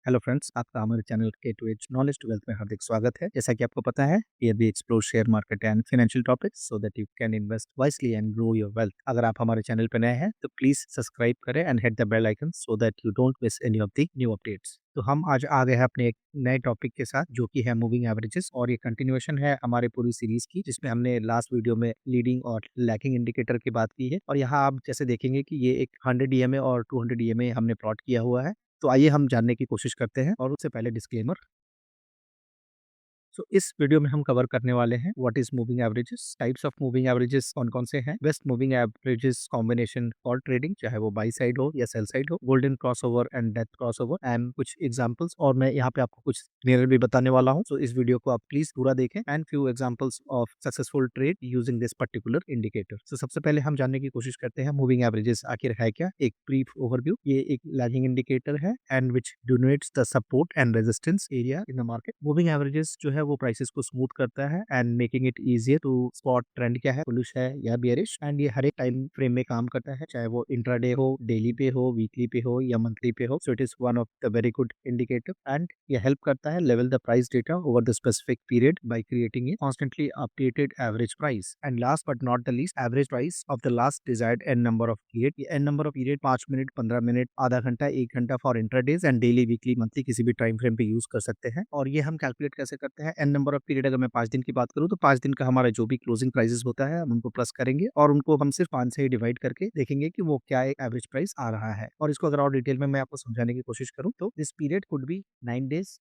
Hello friends, आपका हमारे channel के to edge knowledge to wealth में हार्दिक स्वागत है। जैसा कि आपको पता है, here we explore share market and financial topics so that you can invest wisely and grow your wealth. अगर आप हमारे चैनल पर नए हैं तो प्लीज सब्सक्राइब करें and hit the bell icon so that you don't miss any of the new updates. तो हम आज आ गए हैं अपने एक नए टॉपिक के साथ जो कि है मूविंग एवरेजेस, और ये कंटिन्यूएशन है हमारे पूरी सीरीज की जिसमें हमने लास्ट वीडियो में लीडिंग और लैगिंग इंडिकेटर की बात की है। और यहाँ आप जैसे देखेंगे कि ये एक 100 ईएमए और 200 ईएमए हमने प्लॉट किया हुआ है। तो आइए हम जानने की कोशिश करते हैं, और उससे पहले डिस्क्लेमर। सो इस वीडियो में हम कवर करने वाले हैं what is moving averages, types of moving averages कौन कौन से हैं, best moving averages combination for trading, चाहे वो बाई साइड हो या सेल साइड हो, golden crossover and death crossover, and कुछ एग्जांपल्स। और मैं यहाँ पे आपको कुछ मिरर भी बताने वाला हूँ। सो इस वीडियो को आप प्लीज पूरा देखें and few examples of successful trade using this particular indicator. So सबसे पहले हम जानने की कोशिश करते हैं मूविंग एवरेजेस आखिर है क्या। एक ब्रीफ ओवरव्यू, ये एक लैगिंग इंडिकेटर है and which denotes the support and resistance area in the market. Moving averages जो है वो प्राइसेस को स्मूथ करता है and making it easier to spot trend क्या है, बुलिश है या बियरिश। एंड ये हर एक टाइम फ्रेम में काम करता है, चाहे वो इंट्राडे हो, डेली पे हो, वीकली पे हो या मंथली पे हो। So it is one of the very good indicator and ये हेल्प करता है level the price data over the specific period by creating a constantly updated average price. And last but not the least, average price of the last desired N number of period. ये N number of period 5 minute, 15 minute, आधा घंटा, 1 घंटा for intradays and daily, weekly, monthly, किसी भी time frame पे use कर सकते हैं। और ये हम कैलकुलेट कैसे करते हैं, एन नंबर ऑफ पीरियड अगर मैं 5 दिन की बात करूँ तो 5 दिन का हमारा जो भी क्लोजिंग प्राइसेस होता है हम उनको प्लस करेंगे और उनको हम सिर्फ 5 से ही डिवाइड करके देखेंगे कि वो क्या एक एवरेज प्राइस आ रहा है। और इसको अगर और डिटेल में मैं आपको समझाने की कोशिश करूँ तो this period could be 9 days,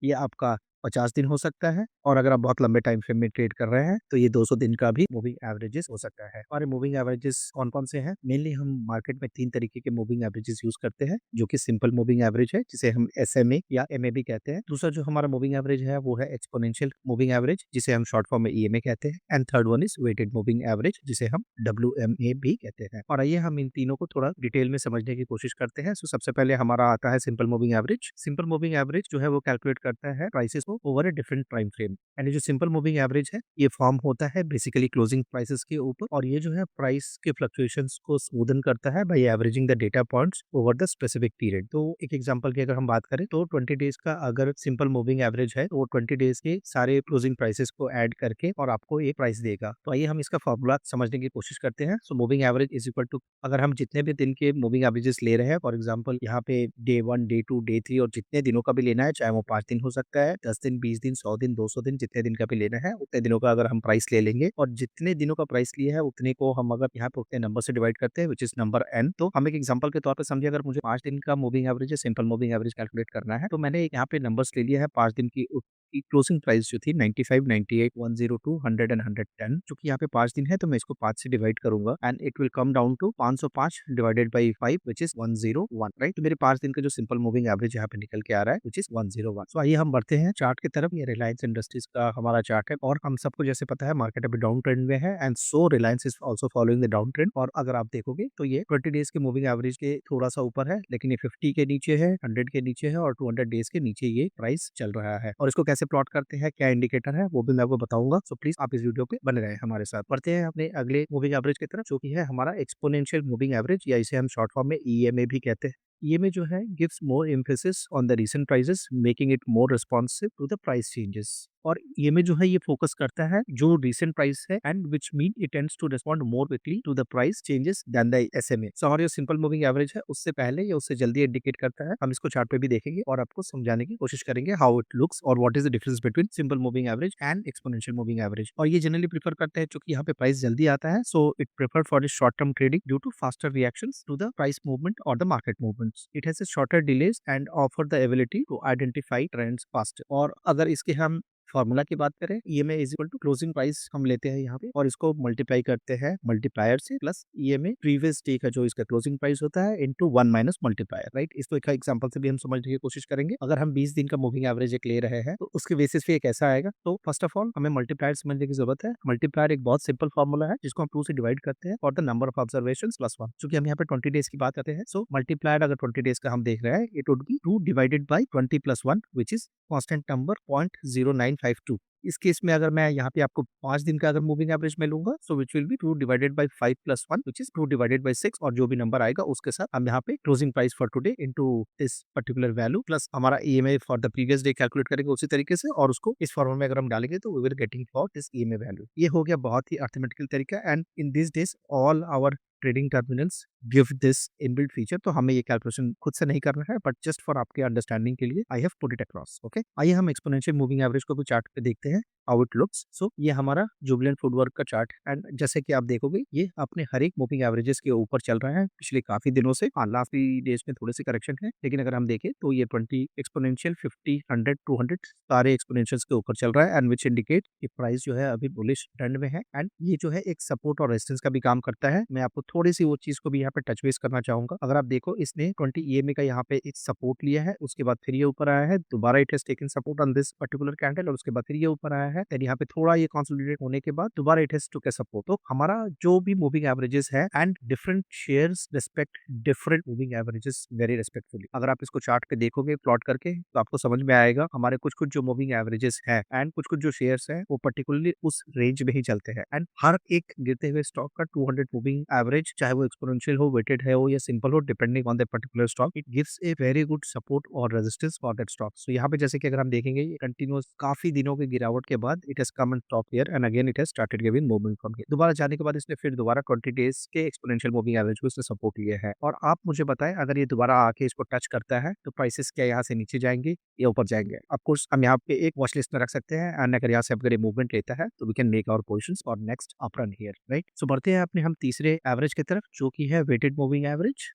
ये आपका 50 दिन हो सकता है, और अगर आप बहुत लंबे टाइम फ्रेम में ट्रेड कर रहे हैं तो ये 200 दिन का भी मूविंग एवरेजेस हो सकता है। और मूविंग एवरेजेस कौन कौन से हैं? मेनली हम मार्केट में 3 तरीके के मूविंग एवरेजेस यूज करते हैं, जो कि सिंपल मूविंग एवरेज है जिसे हम एसएमए या एमए भी कहते हैं। दूसरा जो हमारा मूविंग एवरेज है वो है एक्सपोनेंशियल मूविंग एवरेज, जिसे हम शॉर्ट फॉर्म में ईएमए कहते हैं। And third one is weighted moving average, जिसे हम डब्ल्यूएमए भी कहते हैं। और आइए हम इन तीनों को थोड़ा डिटेल में समझने की कोशिश करते हैं। सो सबसे पहले हमारा आता है simple moving average. Simple moving average जो है वो कैलकुलेट करता है प्राइसेस को over a different time frame. And ये जो सिंपल मूविंग एवरेज है ये फॉर्म होता है बेसिकली क्लोजिंग प्राइसेस के ऊपर, और ये जो है प्राइस के फ्लक्चुएशंस को स्मूदन करता है by averaging the data points over the specific period. तो एक एग्जांपल की अगर हम बात करें तो 20 डेज का अगर सिंपल मूविंग एवरेज है तो वो 20 डेज के सारे क्लोजिंग प्राइसेस को ऐड करके और आपको एक प्राइस देगा। तो आइए हम इसका फॉर्मूला समझने की कोशिश करते हैं। So moving average is equal to, अगर हम जितने भी दिन के मूविंग एवरेजेस ले रहे हैं, फॉर एग्जांपल यहाँ पे डे 1, डे 2, डे 3, और जितने दिनों का भी लेना है, चाहे वो 5 दिन हो सकता है, 10 दिन, 20 दिन, 100 दिन, 200 दिन, जितने दिन का भी लेना है उतने दिनों का अगर हम प्राइस ले लेंगे, और जितने दिनों का प्राइस लिया है उतने को हम अगर यहाँ पे उतने नंबर से डिवाइड करते हैं विच इज नंबर एन। तो हम एक एग्जांपल के तौर पे समझे, अगर मुझे 5 दिन का मूविंग एवरेज है, सिंपल मूविंग एवरेज कैलकुलेट करना है, तो मैंने यहाँ पे नंबर्स ले लिया है 5 दिन की क्लोजिंग प्राइस जो थी 95, 98, 102, 100 एंड 110, जो कि यहाँ पे 5 दिन है तो मैं इसको 5 से डिवाइड करूंगा and it will come down to 505 divided by 5 which is 101, right. तो मेरे 5 दिन का जो सिंपल मूविंग एवरेज यहाँ पे निकल के आ रहा है विच इज 101। सो आइए हम बढ़ते हैं चार्ट की तरफ। ये रिलायंस इंडस्ट्रीज का हमारा चार्ट है, और हम सबको जैसे पता है मार्केट अभी डाउन ट्रेंड में है and so Reliance is also following the down trend. और अगर आप देखोगे तो ये 20 डेज के मूविंग एवरेज के थोड़ा सा ऊपर है, लेकिन ये 50 के नीचे है, 100 के नीचे है, और 200 डेज के नीचे ये प्राइस चल रहा है। और इसको कैसे प्लॉट करते हैं, क्या इंडिकेटर है, वो भी मैं आपको बताऊंगा। सो प्लीज आप इस वीडियो पे बने रहे हमारे साथ। बढ़ते हैं अपने अगले मूविंग एवरेज की तरफ, जो कि है हमारा एक्सपोनेंशियल मूविंग एवरेज, या इसे हम शॉर्ट फॉर्म में ईएमए भी कहते हैं। ईएमए जो है gives more emphasis on the recent prices, making it more responsive to the price changes. और ईएमए जो है ये फोकस करता है जो रीसेंट प्राइस है, and which mean it tends to respond more quickly to the price changes than the SMA. So हमारा जो सिंपल मूविंग एवरेज है उससे पहले या उससे जल्दी इंडिकेट करता है। हम इसको चार्ट पे भी देखेंगे और आपको समझाने की कोशिश करेंगे हाउ इट लुक्स और what is the difference between simple moving average and exponential moving average. और ये जनरली प्रेफर करते हैं क्योंकि यहाँ पे प्राइस जल्दी आता है, so it prefer for short term trading due to faster reactions to the price movement और the market movements. It has a shorter delays and offer the ability to identify trends faster। और अगर इसके हम formula की बात करें, EMA is equal to closing price हम लेते हैं यहाँ पे और इसको मल्टीप्लाई करते हैं मल्टीप्लायर से, प्लस ईएमए प्रीवियस डे का जो इसका क्लोजिंग प्राइस होता है इनटू 1 माइनस मल्टीप्लायर, राइट। इसको एक एग्जांपल से भी हम समझने की कोशिश करेंगे। अगर हम 20 दिन का मूविंग एवरेज एक ले रहे हैं तो उसके बेसिस पे ये कैसा आएगा। तो फर्स्ट ऑफ ऑल हमें मल्टीप्लायर समझने की जरूरत है। मल्टीप्लायर एक बहुत सिंपल फॉर्मूला है जिसको हम 2 से डिवाइड करते हैं और the number of observation plus 1, क्योंकि हम यहाँ पे 20 डेज की बात करते हैं। सो मल्टीप्लायर अगर 20 डेज का हम देख रहे हैं, it would be 2 divided by 20 plus 1 which is constant number 0.0952। इस केस में अगर मैं यहाँ पे आपको 5 दिन का अगर मूविंग एवरेज में लूंगा, so which will be 2 divided by 5 plus 1 which is 2 divided by 6, और जो भी नंबर आएगा उसके साथ हम यहाँ पे closing price for today into this particular value plus हमारा EMI for the previous day calculate करेंगे उसी तरीके से, और उसको इस फॉर्मूला में अगर हम डालेंगे तो we will getting for this EMI value. ये हो गया बहुत ही अर्थमेटिकल तरीका, and in this days all our trading terminals give this inbuilt feature, तो हमें ये कैलकुलेशन खुद से नहीं करना है, बट जस्ट फॉर आपके अंडरस्टैंडिंग के लिए I have put it across. Okay, आइए हम एक्सपोनेंशियल मूविंग एवरेज को भी चार्ट पे देखते हैं हाउ इट लुक्स। सो ये हमारा जुबिलेंट फूडवर्क का चार्ट, एंड जैसे कि आप देखोगे ये अपने हर एक मूविंग एवरेजेस के ऊपर चल रहा है पिछले काफी दिनों से। हाँ, लास्ट डेज में थोड़े से करेक्शन है, लेकिन अगर हम देखें तो ये 20 एक्सपोनेंशियल 50 100 200 सारे एक्सपोनेंशियल्स के ऊपर चल रहा है, एंड विच इंडिकेट कि प्राइस जो है अभी बुलिश ट्रेंड में है, एंड ये जो है एक सपोर्ट और रेजिस्टेंस का भी काम करता है। मैं आपको थोड़ी सी वो चीज को भी यहाँ पे टच बेस करना चाहूंगा। अगर आप देखो इसने 20 ईएमए का यहाँ पे एक सपोर्ट लिया है, उसके बाद फिर ये ऊपर आया है, दोबारा it has taken support on this particular candle, और उसके बाद फिर ये ऊपर आया है, देन यहाँ पे थोड़ा ये कंसोलिडेट होने के बाद दोबारा it has took a support. तो हमारा जो भी मूविंग एवरेजेस है and different shares respect different moving averages very respectfully. अगर आप इसको चार्ट पे देखोगे प्लॉट करके तो आपको समझ में आएगा हमारे कुछ कुछ जो मूविंग एवरेजेस है एंड कुछ कुछ जो शेयर्स है वो पर्टिकुलरली उस रेंज में ही चलते हैं, एंड हर एक गिरते हुए स्टॉक का 200 मूविंग एवरेज, चाहे वो एक्सपोनेंशियल हो, वेटेड है हो या सिंपल हो, depending on the particular stock, it gives a very good support और रेजिस्टेंस फॉर दैट स्टॉक। सो यहाँ पे जैसे कि अगर हम देखेंगे कंटिन्यूअस काफी दिनों की गिरावट के बाद it has come and top here, and again it has started giving movement from here. दोबारा जाने के बाद इसने फिर दोबारा 20 डेज के एक्सपोनेंशियल मूविंग एवरेज को इसने सपोर्ट लिया है, और आप मुझे बताएं अगर ये दोबारा आके इसको टच करता है तो प्राइसेस क्या यहाँ से नीचे जाएंगे या ऊपर जाएंगे। ऑफ कोर्स हम यहाँ पे एक वॉच लिस्ट में रख सकते हैं, एंड अगर यहाँ से अगर ये मूवमेंट लेता है तो we can make our positions for next up run here, right. So बढ़ते हैं अपने हम तीसरे एवरेज की तरफ जो कि है वेटेड मूविंग एवरेज।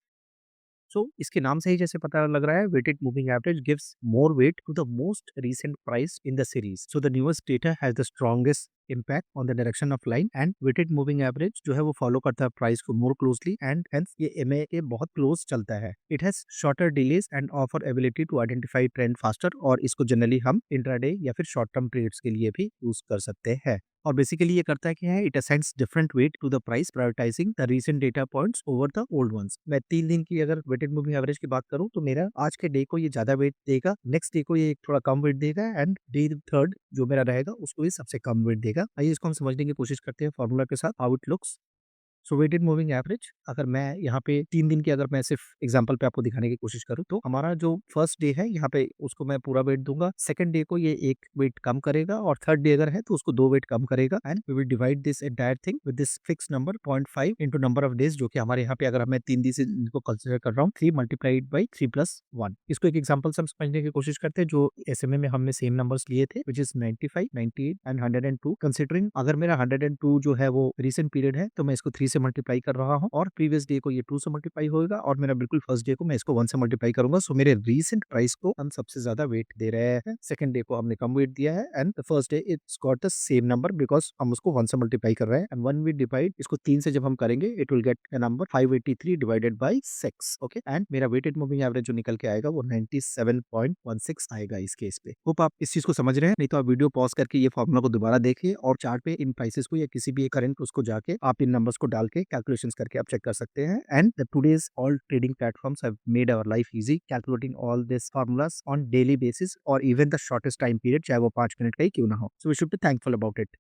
सो इसके नाम से ही जैसे पता लग रहा है weighted moving average gives more weight to the most recent price in the series. So the newest data has the strongest impact on the direction of line, and weighted moving average जो है वो follow करता है price को more closely, and hence ये MA के बहुत क्लोज चलता है। It has shorter delays and offer ability to identify trend faster, और इसको जनरली हम इंट्राडे या फिर शॉर्ट टर्म पीरियड्स के लिए भी यूज कर सकते हैं। और बेसिकली ये करता है क्या है, it assigns different weight to the price prioritising the recent data points over the old ones. मैं 3 दिन की अगर वेटेड मूविंग एवरेज की बात करूं तो मेरा आज के डे को ये ज्यादा वेट देगा, नेक्स्ट डे को ये थोड़ा कम वेट देगा, एंड डे थर्ड जो मेरा रहेगा उसको ये सबसे कम वेट देगा। आइए इसको हम समझने की कोशिश करते हैं फॉर्मूला के साथ how it looks. So weighted moving average अगर मैं यहाँ पे 3 दिन की अगर मैं सिर्फ एग्जांपल पे आपको दिखाने की कोशिश करूँ तो हमारा जो फर्स्ट डे है यहाँ पे उसको मैं पूरा वेट दूंगा, सेकंड डे को ये एक वेट कम करेगा, और थर्ड डे अगर है तो उसको 2 वेट कम करेगा, and we will divide this entire thing with this fix number 0.5 into number of days, जो कि हमारे यहाँ पे अगर मैं 3 दिन से इनको कंसिडर कर रहा हूँ 3 मल्टीप्लाइड बाई 3+1। इसको एक एग्जाम्पल से हम समझने की कोशिश करते हैं जो एसएमए में हमने सेम नंबर्स लिए थे विच इज 95 98 एंड 102। कंसिडरिंग अगर मेरा 102 जो है वो रिसेंट पीरियड है तो मैं इसको 3 से मल्टीप्लाई कर रहा हूँ, और प्रीवियस डे को ये 2 से मल्टीप्लाई होगा, और मेरा बिल्कुल फर्स्ट डे को मैं इसको 1 से मल्टीप्लाई करूंगा। सो मेरे रीसेंट प्राइस को हम सबसे ज्यादा वेट दे रहे हैं, सेकंड डे को हमने कम वेट दिया है, and the first day it's got the same number because हम उसको 1 से मल्टीप्लाई कर रहे हैं, एंड 1 वी डिवाइड इसको 3 से जब हम करेंगे it will get a number 583 divided by 6। Okay, and मेरा वेटेड मूविंग एवरेज जो निकल के आएगा वो 97.16 आएगा इस केस पे। होप आप इस चीज को समझ रहे हैं, नहीं तो आप वीडियो पॉज करके ये फॉर्मूला को दोबारा देखिए और चार्ट पे इन प्राइसेस को या किसी भी करंट उसको जाके आप इन नंबर्स को डाल के कैलकुलेशंस करके आप चेक कर सकते हैं। And the today's all trading platforms have made our life easy calculating all this formulas on daily basis और even the shortest time period, चाहे वो 5 मिनट का ही क्यों ना हो। So we should be thankful about it.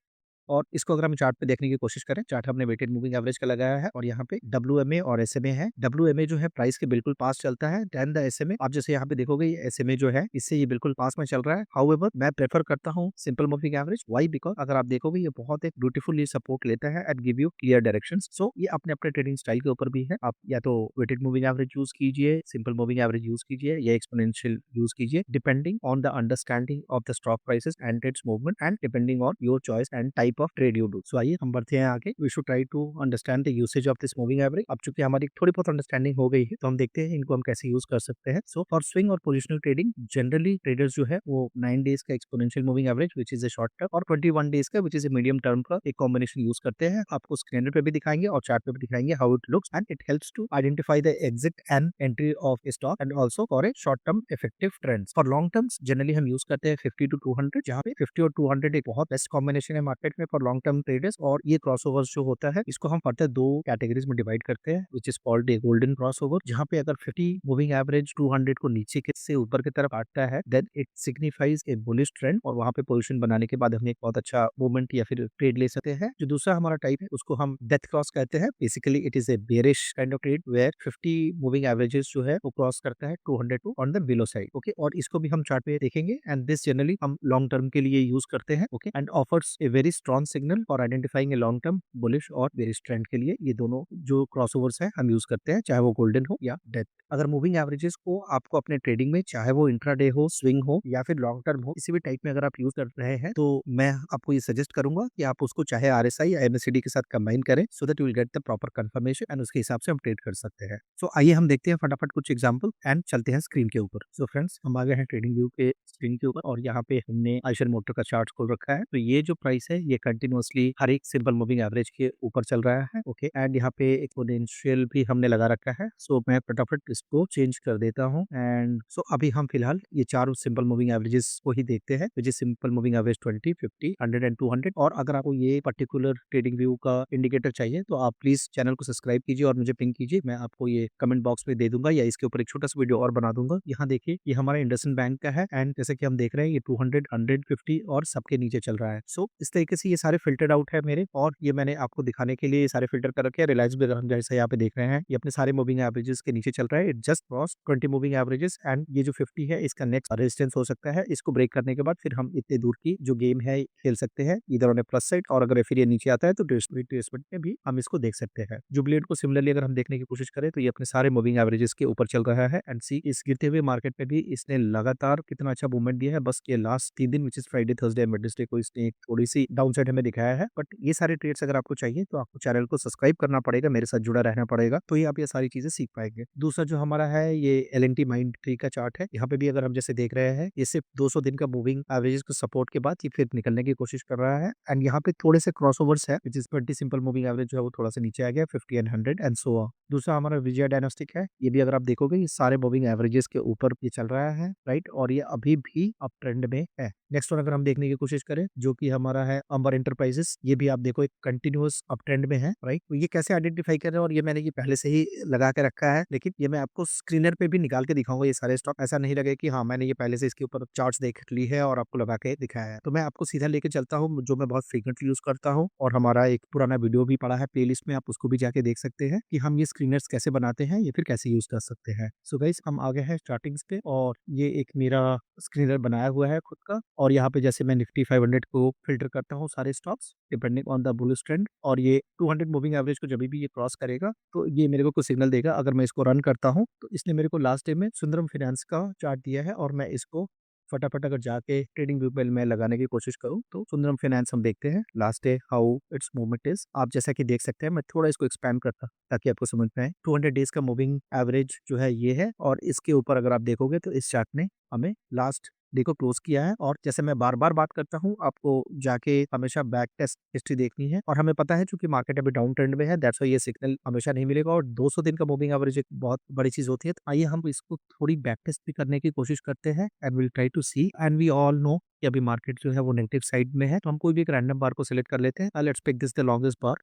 और इसको अगर हम चार्ट पे देखने की कोशिश करें, चार्ट हमने वेटेड मूविंग एवरेज का लगाया है और यहाँ पे डब्ल्यूएमए और एसएमए है। डब्ल्यूएमए जो है प्राइस के बिल्कुल पास चलता है देन द एसएमए। आप जैसे यहाँ पे देखोगे ये एसएमए जो है इससे ये बिल्कुल पास में चल रहा है। हाउएवर मैं प्रेफर करता हूँ simple moving average. Why? Because अगर आप देखोगे ये बहुत एक ब्यूटीफुल सपोर्ट लेता है and give you clear directions. So ये अपने अपने ट्रेडिंग स्टाइल के ऊपर भी है। आप या तो वेटेड मूविंग एवरेज यूज कीजिए, सिंपल मूविंग एवरेज यूज कीजिए या एक्सपोनेंशियल यूज कीजिए, depending on the understanding of the stock prices and its movement and depending on your choice and type of trade you do. So आइए हम बढ़ते हैं आगे। We should try to understand the usage of this moving average. अब चूंकि हमारी थोड़ी बहुत अंडरस्टैंडिंग हो गई है तो हम देखते हैं इनको हम कैसे यूज कर सकते हैं। सो फॉर स्विंग और पोजिशनल ट्रेडिंग जनरली ट्रेडर्स जो है वो 9 डेज का exponential moving average which is a short term और 21 डेज का which is a medium term का एक कॉम्बिनेशन यूज करते हैं। आपको स्क्रीन पे भी दिखाएंगे और चार्ट पे भी दिखाएंगे how it looks and it helps to identify the exit and entry of stock and also for a short term effective trends. For long terms generally हम यूज करते हैं 50 to 200, जहाँ पे 50 और 200 एक बहुत बेस्ट कॉम्बिनेशन है मार्केट में। है फॉर लॉन्ग टर्म ट्रेडर्स। और ये क्रॉसओवर्स जो होता है इसको हम फर्दर दो कैटेगरीज में डिवाइड करते हैं, which is called a golden crossover, जहाँ पे अगर 50 मूविंग एवरेज 200 को नीचे के से ऊपर की तरफ आता है then it signifies a bullish trend, और वहाँ पे पोजीशन बनाने के बाद हम एक बहुत अच्छा मूवमेंट या फिर ट्रेड ले सकते हैं। जो दूसरा हमारा टाइप है उसको हम डेथ क्रॉस कहते हैं। Basically it is a bearish kind of trade where 50 moving averages जो है वो क्रॉस करता है 200 to on the below side. Okay, और इसको भी हम चार्ट पे देखेंगे एंड दिस जनरली हम लॉन्ग टर्म के लिए यूज करते हैं। Okay, and offers a very strong signal for identifying a long term bullish और बेरिश ट्रेंड के लिए। ये दोनों जो क्रॉसओवर्स है हम यूज करते हैं, चाहे वो गोल्डन हो या डेथ। अगर मूविंग एवरेजेस को आपको अपने ट्रेडिंग में, चाहे वो इंट्राडे हो, स्विंग हो या फिर लॉन्ग टर्म हो, किसी भी टाइप में अगर आप यूज कर रहे हैं तो मैं आपको ये सजेस्ट करूंगा कि आप उसको चाहे आरएसआई या एमएसीडी के साथ कंबाइन करें, सो that you will get the proper confirmation and उसके हिसाब से हम ट्रेड कर सकते हैं। सो आइए हम देखते हैं फटाफट कुछ एग्जांपल एंड चलते हैं स्क्रीन के ऊपर। सो फ्रेंड्स, हम आ गए हैं ट्रेडिंग व्यू के स्क्रीन के ऊपर और यहाँ पे हमने आइशर मोटर का चार्ट खोल रखा है। तो ये जो प्राइस है ये कंटिन्यूअसली हर एक सिंपल मूविंग एवरेज के ऊपर चल रहा है। ओके, एंड यहाँ पे एक्सपोनेंशियल भी हमने लगा रखा है। सो मैं फटाफट इसको चेंज कर देता हूँ एंड सो अभी हम फिलहाल ये चारों सिंपल मूविंग एवरेजेस को ही देखते हैं, which is simple moving average 20, 50, 100 and 200। और अगर आपको ये पर्टिकुलर ट्रेडिंग व्यू का इंडिकेटर चाहिए तो आप प्लीज चैनल को सब्सक्राइब कीजिए और मुझे पिंग कीजिए। मैं आपको ये कमेंट बॉक्स में दे दूंगा या इसके ऊपर एक छोटा सा वीडियो और बना दूंगा। यहाँ देखिए ये हमारा इंडसइंड बैंक का है एंड जैसे कि हम देख रहे हैं ये 200, 100, 50 और सबके नीचे चल रहा है। सो इस तरीके से ये सारे फिल्टर्ड आउट है मेरे, और ये मैंने आपको दिखाने के लिए ये सारे फिल्टर कर रखे हैं। रिलायंस भी हम जैसे यहाँ पे देख रहे हैं ये अपने सारे मूविंग एवरेजेस के नीचे चल रहा है। It just cross 20 moving averages and ये जो 50 है इसका नेक्स्ट रेजिस्टेंस हो सकता है। इसको ब्रेक करने के बाद फिर हम इतने दूर की जो गेम है खेल सकते हैं, इधर ऑन ए प्लस साइड, और अगर फिर ये नीचे आता है तो ट्रेसमेंट में भी हम इसको देख सकते हैं। जुबलेट को सिमिलरली अगर हम देखने की कोशिश करें तो ये अपने सारे मूविंग एवरेजेस के ऊपर चल रहा है एंड सी इस गिरते हुए मार्केट में भी इसने लगातार कितना अच्छा मूवमेंट दिया है। बस ये लास्ट 3 दिन which is Friday, Thursday and Wednesday को इसने एक थोड़ी सी डाउन साइड हमें दिखाया है। बट ये सारे ट्रेड्स अगर आपको चाहिए तो आपको चैनल को सब्सक्राइब करना पड़ेगा, मेरे साथ जुड़ा रहना पड़ेगा, तो ये आप ये सारी चीजें सीख पाएंगे। दूसरा जो हमारा है ये LNT माइंड ट्री का चार्ट है। यहाँ पे भी अगर हम जैसे देख रहे हैं ये सिर्फ 200 दिन का मूविंग एवरेजेस को सपोर्ट के बाद ये फिर निकलने की कोशिश कर रहा है एंड यहाँ पे थोड़े से क्रॉसओवर्स है, which is 20 simple moving average जो है वो थोड़ा सा नीचे आ गया, 50 एंड 100 एंड सो ऑन। दूसरा हमारा विजय डायनास्टिक है, ये भी अगर आप देखोगे ये सारे मूविंग एवरेजेस के ऊपर ये चल रहा है, राइट, और ये अभी भी अप ट्रेंड में है। नेक्स्ट वन अगर हम देखने की कोशिश करें जो कि हमारा है अंबर एंटरप्राइजेस, ये भी आप देखो एक कंटिन्यूअस अप ट्रेंड में है, राइट। तो ये कैसे आइडेंटिफाई कर रहे हैं, और ये मैंने ये पहले से ही लगा के रखा है, लेकिन ये मैं आपको स्क्रीनर पे भी निकाल के दिखाऊंगा ये सारे स्टॉक। ऐसा नहीं लगे कि हाँ मैंने ये पहले से इसके ऊपर चार्ट्स देख ली है और आपको लगा के दिखाया है। तो मैं आपको सीधा लेके चलता हूँ जो मैं बहुत फ्रीक्वेंटली यूज करता हूँ, और हमारा एक पुराना वीडियो भी पड़ा है प्लेलिस्ट में, आप उसको भी जाके देख सकते हैं कि हम ये स्क्रीनर्स कैसे बनाते हैं या फिर कैसे यूज कर सकते हैं। सो गाइस, हम आ गए हैं स्टार्टिंग्स पे और ये एक मेरा स्क्रीनर बनाया हुआ है खुद का, और यहाँ पे जैसे मैं निफ्टी 500 को फिल्टर करता हूँ सारे stocks depending on the bullish trend, और ये 200 मूविंग एवरेज को जब भी ये क्रॉस करेगा तो ये मेरे को कुछ सिग्नल देगा। अगर मैं इसको रन करता हूँ तो इसने मेरे को लास्ट डे में सुंदरम फाइनेंस का चार्ट दिया है, और मैं इसको फटाफट अगर जाके ट्रेडिंग व्यू पे मैं लगाने की कोशिश करूँ तो सुंदरम फाइनेंस हम देखते हैं last day how it's movement is. आप जैसा कि देख सकते हैं, मैं थोड़ा इसको एक्सपैंड करता ताकि आपको समझ में आए। 200 डेज का मूविंग एवरेज जो है ये है, और इसके ऊपर अगर आप देखोगे तो इस चार्ट ने हमें लास्ट डे को क्लोज किया है। और जैसे मैं बार बार बात करता हूँ, आपको जाके हमेशा बैक टेस्ट हिस्ट्री देखनी है, और हमें पता है चूंकि मार्केट अभी डाउन ट्रेंड में है, दैट्स व्हाई ये सिग्नल हमेशा नहीं मिलेगा, और 200 दिन का मूविंग एवरेज एक बहुत बड़ी चीज होती है। तो आइए हम इसको थोड़ी बैक टेस्ट भी करने की कोशिश करते हैं and will try to see, and we all know कि अभी मार्केट जो है वो नेगेटिव साइड में है, तो हम कोई भी एक रैंडम बार को सिलेक्ट कर लेते हैं। Let's pick this the longest bar.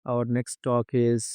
और next stock is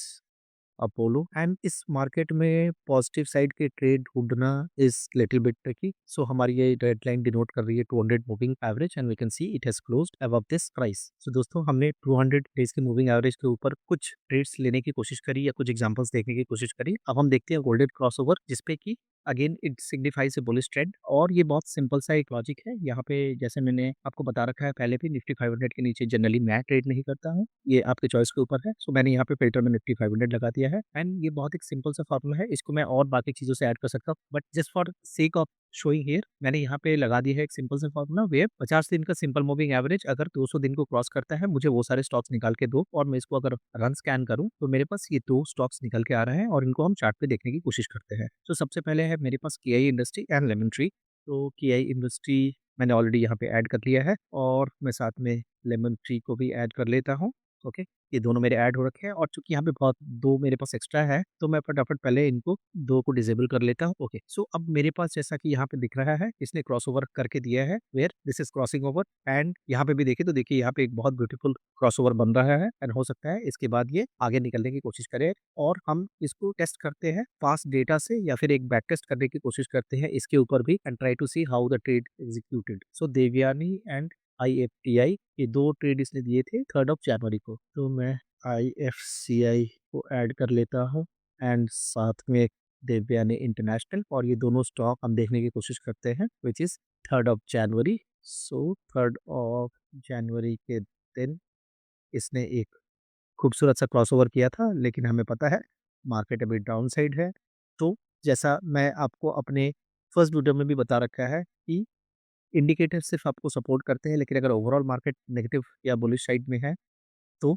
Apollo, and इस मार्केट में पॉजिटिव साइड के ट्रेड ढूंढना is little bit tricky. So हमारी ये रेड लाइन डिनोट कर रही है 200 moving average and we can see it has closed above this price. So दोस्तों, हमने 200 डेज के मूविंग एवरेज के ऊपर कुछ ट्रेड्स लेने की कोशिश करी या कुछ एग्जांपल्स देखने की कोशिश करी। अब हम देखते हैं गोल्डन क्रॉसओवर, जिसपे कि again it signifies a bullish trend, और ये बहुत सिंपल सा एक लॉजिक है। यहाँ पे जैसे मैंने आपको बता रखा है पहले भी, निफ्टी 500 के नीचे जनरली मैं ट्रेड नहीं करता हूँ, ये आपके चॉइस के ऊपर है। सो मैंने यहाँ पे फिल्टर में निफ्टी 500 लगा दिया है, एंड ये बहुत एक सिंपल सा फॉर्मूला है, इसको मैं और बाकी चीजों से ऐड कर सकता हूँ, but just for sake of showing here मैंने यहाँ पे लगा दिया है एक सिंपल सा फॉर्मूला, वे 50 दिन का सिंपल मूविंग एवरेज अगर 200 दिन को क्रॉस करता है, मुझे वो सारे स्टॉक्स निकाल के दो, और मैं इसको अगर रन स्कैन करूँ तो मेरे पास ये दो स्टॉक्स निकल के आ रहे हैं, और इनको हम चार्ट पे देखने की कोशिश करते हैं। तो सबसे पहले है मेरे पास KI industry and lemon tree. तो KI इंडस्ट्री मैंने ऑलरेडी यहाँ पे ऐड कर लिया है, और मैं साथ में लेमन ट्री को भी ऐड कर लेता हूँ। ओके, ये दोनों मेरे ऐड हो रखे हैं और चूँकि यहाँ पे बहुत 2 मेरे पास एक्स्ट्रा है, तो मैं फटाफट पहले इनको 2 को डिसेबल कर लेता हूँ। ओके, सो अब मेरे पास जैसा कि यहाँ पे दिख रहा है, इसने क्रॉसओवर करके दिया है, where this is crossing over and यहाँ पे भी देखिए तो देखिए यहाँ पे एक बहुत ब्यूटीफुल क्रॉसओवर बन रहा है एंड हो सकता है इसके बाद ये आगे निकलने की कोशिश करे और हम इसको टेस्ट करते हैं पास्ट डेटा से या फिर एक बैक टेस्ट करने की कोशिश करते हैं इसके ऊपर भी and try to see how the trade executed. So Devyani and IFTI ये 2 ट्रेड इसने दिए थे 3rd ऑफ जनवरी को। तो मैं IFCI को ऐड कर लेता हूँ एंड साथ में देवयानी इंटरनेशनल और ये दोनों स्टॉक हम देखने की कोशिश करते हैं which is 3rd of January. So 3rd of January के दिन इसने एक खूबसूरत सा क्रॉसओवर किया था, लेकिन हमें पता है मार्केट अभी डाउन साइड है। तो जैसा मैं आपको अपने फर्स्ट वीडियो में भी बता रखा है कि इंडिकेटर सिर्फ आपको सपोर्ट करते हैं, लेकिन अगर ओवरऑल मार्केट नेगेटिव या बुलिश साइड में है, तो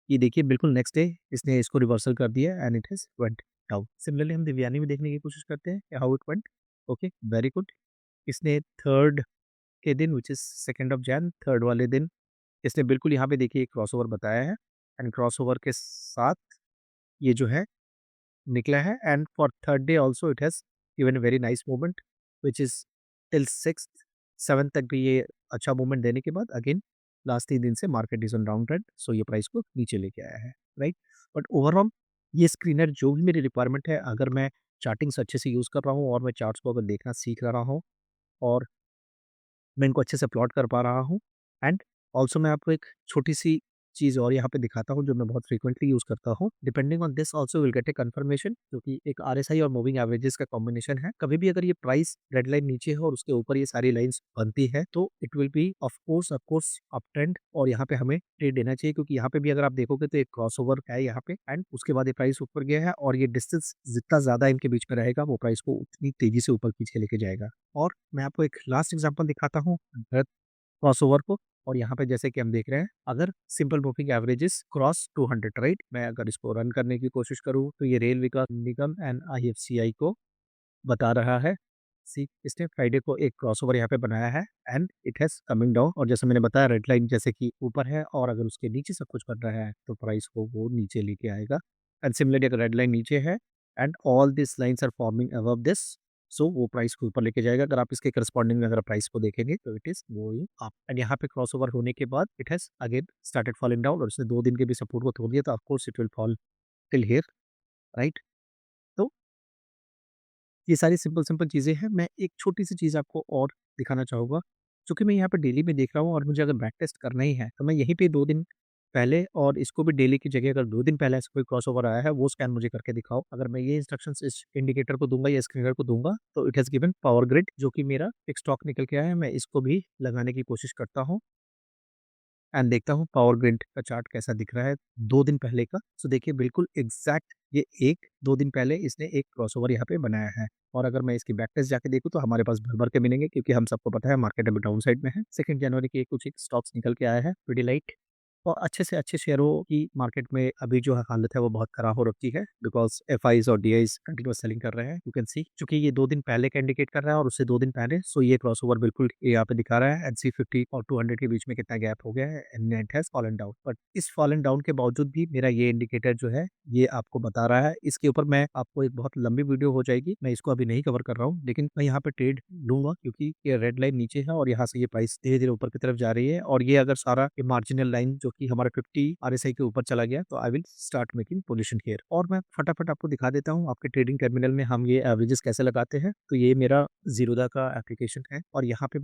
ये देखिए बिल्कुल नेक्स्ट डे इसने इसको रिवर्सल कर दिया and it has went down. Similarly हम दिव्यानी में देखने की कोशिश करते हैं कि how it went. Okay, very good. इसने 3rd के दिन which is 2nd of Jain 3rd वाले दिन इसने बिल्कुल यहाँ पे देखिए एक क्रॉसओवर बताया है एंड क्रॉसओवर के साथ ये जो है निकला है and for 3rd day also it has given a very nice movement which is till 6th 7th तक भी ये अच्छा मूवमेंट देने के बाद अगेन लास्ट 3 दिन से market is on down trend, so ये प्राइस को नीचे लेके आया है, राइट? बट ओवरऑल ये स्क्रीनर जो भी मेरी रिक्वायरमेंट है अगर मैं चार्टिंग्स अच्छे से यूज़ कर रहा हूँ और मैं चार्ट्स को अगर देखना सीख रहा हूँ और मैं इनको अच्छे से प्लॉट कर पा रहा हूँ एंड ऑल्सो मैं आपको एक छोटी-सी चीज़ और यहाँ पे दिखाता हूँ जो मैं बहुत फ्रीक्वेंटली यूज़ करता हूँ। Depending on this also will get a confirmation क्योंकि एक RSI और मूविंग एवरेजेस का कॉम्बिनेशन है। कभी भी अगर ये प्राइस रेड लाइन नीचे है और उसके ऊपर ये सारी लाइन्स बनती है तो it will be of course up trend और यहाँ पे हमें ट्रेड लेना चाहिए क्योंकि यहाँ पे भी अगर आप देखोगे तो एक क्रॉसओवर है यहाँ पे एंड उसके बाद ये प्राइस ऊपर गया है और ये डिस्टेंस जितना ज़्यादा इनके बीच में रहेगा वो प्राइस को उतनी तेज़ी से ऊपर खींच के लेके जाएगा। और मैं आपको एक लास्ट एग्ज़ाम्पल दिखाता हूँ क्रॉसओवर को और यहाँ पे जैसे कि हम देख रहे हैं अगर simple moving averages cross 200 right, मैं अगर इसको रन करने की कोशिश करूँ तो ये rail Vikas Nigam and IFCI को बता रहा है। सी इसने फ्राइडे को एक क्रॉसओवर यहाँ पे बनाया है and it has coming down और जैसे मैंने बताया रेड लाइन जैसे कि ऊपर है और अगर उसके नीचे सब कुछ बन रहा है तो प्राइस को वो नीचे लेके आएगा एंड सिमिलरली अगर रेड लाइन नीचे है and all this lines are forming above this, so वो प्राइस को ऊपर लेके जाएगा। अगर आप इसके करस्पॉन्डिंग में अगर प्राइस को देखेंगे तो it is going up and यहाँ पे क्रॉसओवर होने के बाद it has again started falling down और इसने 2 दिन के भी सपोर्ट को तोड़ दिया तो of course it will fall till here, right? तो ये सारी सिंपल-सिंपल चीज़ें हैं। मैं एक छोटी-सी चीज़ आपको और दिखाना चाहूँगा, चूँकि मैं यहाँ पे डेली में देख रहा हूँ और मुझे अगर बैक टेस्ट करना ही है, तो मैं यहीं पे 2 दिन पहले और इसको भी डेली की जगह अगर 2 दिन पहले ऐसा कोई क्रॉसओवर आया है, वो स्कैन मुझे करके दिखाओ। अगर मैं ये इंस्ट्रक्शंस इस इंडिकेटर को दूँगा या स्क्रीनर को दूँगा, तो it has given power grid जो कि मेरा एक स्टॉक निकल के आया है, मैं इसको भी लगाने की कोशिश करता हूँ। एंड देखता हूँ पावर ग्रिड का चार्ट कैसा दिख रहा है 2 दिन पहले का। सो देखिए बिल्कुल एग्ज़ैक्ट ये 1-2 दिन पहले इसने एक क्रॉसओवर यहाँ पे बनाया है और अगर मैं इसकी बैक टेस्ट जाके देखूँ तो हमारे पास भर-भर के मिलेंगे क्योंकि हम सबको पता है मार्केट अभी डाउन साइड में है। 2 जनवरी के कुछ एक स्टॉक्स निकल के आया है पिडिलाइट और अच्छे से अच्छे शेयरों की मार्केट में अभी जो हालत है वो बहुत खराब हो रखी है बिकॉज़ एफआईज़ और डीआईज़ कंटीन्यूअस सेलिंग कर रहे हैं। यू कैन सी चूँकि ये 2 दिन पहले का इंडिकेट कर रहा है और उससे 2 दिन पहले, सो ये क्रॉसओवर बिल्कुल यहाँ पे दिखा रहा है एंड 50 और 200 के बीच में कितना गैप हो गया है and it has fallen down. But इस फॉलन डाउन के बावजूद भी मेरा ये इंडिकेटर जो है ये आपको बता रहा है। इसके ऊपर मैं आपको एक बहुत लंबी वीडियो हो जाएगी, मैं इसको अभी नहीं कवर कर रहा हूँ, लेकिन मैं यहाँ पे ट्रेड लूँगा क्योंकि ये रेड लाइन नीचे है और यहाँ से ये प्राइस धीरे-धीरे ऊपर की तरफ जा रही है और ये अगर सारा ये मार्जिनल लाइन जो कि हमारा 50 RSI के ऊपर चला गया तो I will start making position here और मैं फटाफट आपको दिखा देता हूँ आपके ट्रेडिंग टर्मिनल में हम ये एवरेजेस कैसे लगाते हैं। तो ये मेरा ज़ीरोधा का एप्लीकेशन है और यहाँ पे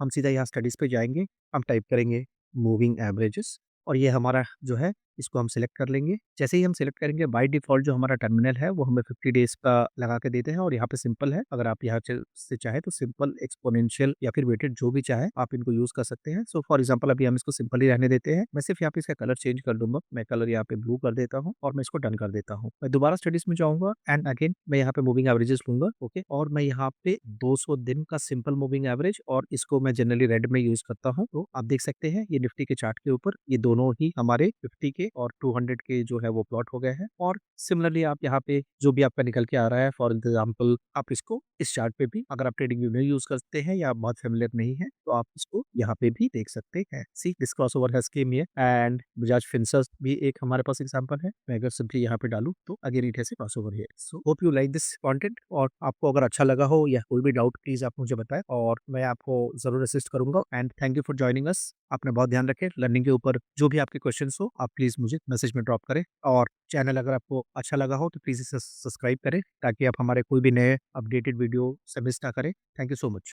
हम सीधा यहाँ स्टडीज़ पे जाएँगे, हम टाइप करेंगे मूविंग एवरेजेस और ये हमारा जो है इसको हम सिलेक्ट कर लेंगे। जैसे ही हम सिलेक्ट करेंगे बाय डिफ़ॉल्ट जो हमारा टर्मिनल है वो हमें 50 डेज़ का लगा के देते हैं और यहाँ पे सिंपल है। अगर आप यहाँ से चाहें तो सिंपल, एक्सपोनेंशियल या फिर वेटेड जो भी चाहे आप इनको यूज़ कर सकते हैं। सो फॉर एग्ज़ाम्पल अभी हम इसको सिंपल ही रहने देते हैं। मैं सिर्फ़ यहाँ पे इसका कलर चेंज कर दूँगा। मैं कलर यहाँ पे ब्लू कर देता हूँ और मैं इसको डन कर देता हूँ। मैं दोबारा स्टडीज़ में जाऊँगा एंड अगेन मैं यहाँ पे मूविंग एवरेजेस लूँगा, ओके? और मैं यहाँ पे 200 दिन का सिंपल मूविंग एवरेज और इसको मैं जनरली रेड में यूज़ करता हूँ। तो आप देख सकते हैं ये निफ्टी के चार्ट के ऊपर ये दोनों ही हमारे 50 के के और 200 के जो है वो प्लॉट हो गए हैं। और सिमिलरली आप यहाँ पे जो भी आपका निकल के आ रहा है, फॉर एग्जाम्पल आप इसको इस चार्ट पे भी, अगर आप ट्रेडिंग व्यू नहीं यूज करते हैं या बहुत फेमिलियर नहीं है, तो आप इसको यहाँ पे भी देख सकते हैं। See this crossover has came here and Bajaj Finserv भी एक हमारे पास एग्जांपल है। मैं अगर सिंपली यहाँ पे डालूं तो again it has a crossover here. So hope you like this content, और आपको अगर अच्छा लगा हो या कोई भी डाउट प्लीज आप मुझे बताएं और मैं आपको जरूर असिस्ट करूंगा। And thank you for joining us. आपने बहुत ध्यान रखें लर्निंग के ऊपर। जो भी आपके क्वेश्चन हो आप प्लीज मुझे मैसेज में ड्रॉप करें, और चैनल अगर आपको अच्छा लगा हो तो प्लीज इसे सब्सक्राइब करें ताकि आप हमारे कोई भी नए अपडेटेड वीडियो से मिस ना करें। Thank you so much.